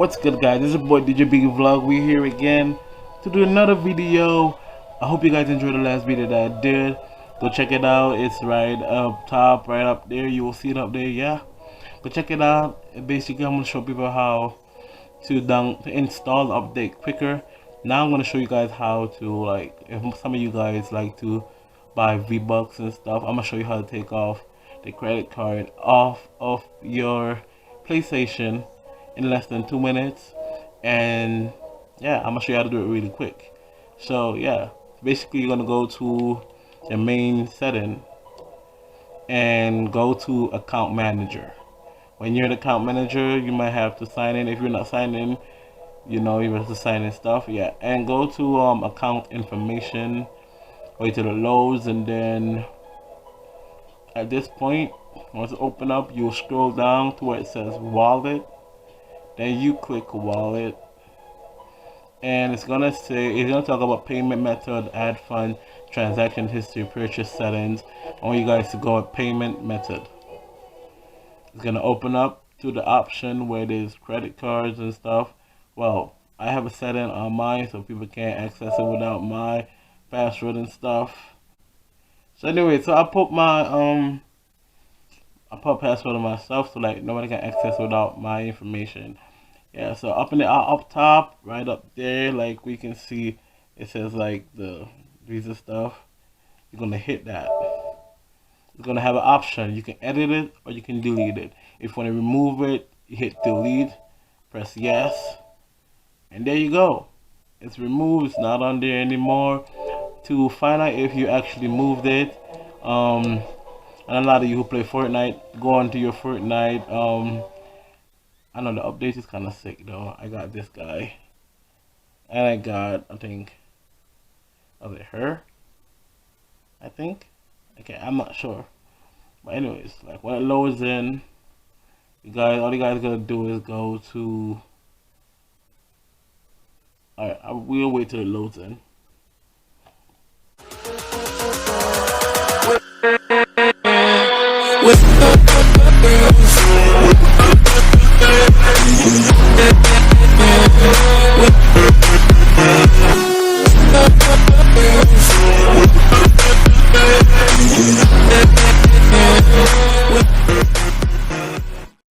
What's good, guys? This is your boy DJ Big Vlog. We're here again to do another video. I hope you guys enjoyed the last video that I did. Go check it out. It's right up top, right up there. You will see it up there. Yeah, go check it out. Basically, I'm gonna show people how to install the update quicker. Now I'm gonna show you guys how to, like, if some of you guys like to buy V-Bucks and stuff, I'm gonna show you how to take off the credit card off of your PlayStation in less than 2 minutes. And yeah, I'm gonna show you how to do it really quick. So yeah, basically you're gonna go to the main setting and go to account manager. When you're the account manager, you might have to sign in. If you're not signed in, you have to sign in stuff. Yeah, and go to account information, go to the lows, and then at this point, once it open up, you'll scroll down to where it says wallet. Then you click wallet, and it's gonna talk about payment method, add fund, transaction history, purchase settings. I want you guys to go with payment method. It's gonna open up to the option where there's credit cards and stuff. Well, I have a setting on mine so people can't access it without my password and stuff. So anyway, so I put password on myself so like nobody can access without my information. Yeah, so up top, right up there, like we can see, it says like the Visa stuff. You're gonna hit that. You're gonna have an option. You can edit it or you can delete it. If you want to remove it, you hit delete, press yes, and there you go. It's removed. It's not on there anymore. To find out if you actually moved it, and a lot of you who play Fortnite, go onto your Fortnite. I know the update is kind of sick though. I got this guy, and I got, I think, was it her? I think. Okay, I'm not sure. But anyways, like when it loads in, all you guys gotta do is go to. Alright, we'll wait till it loads in.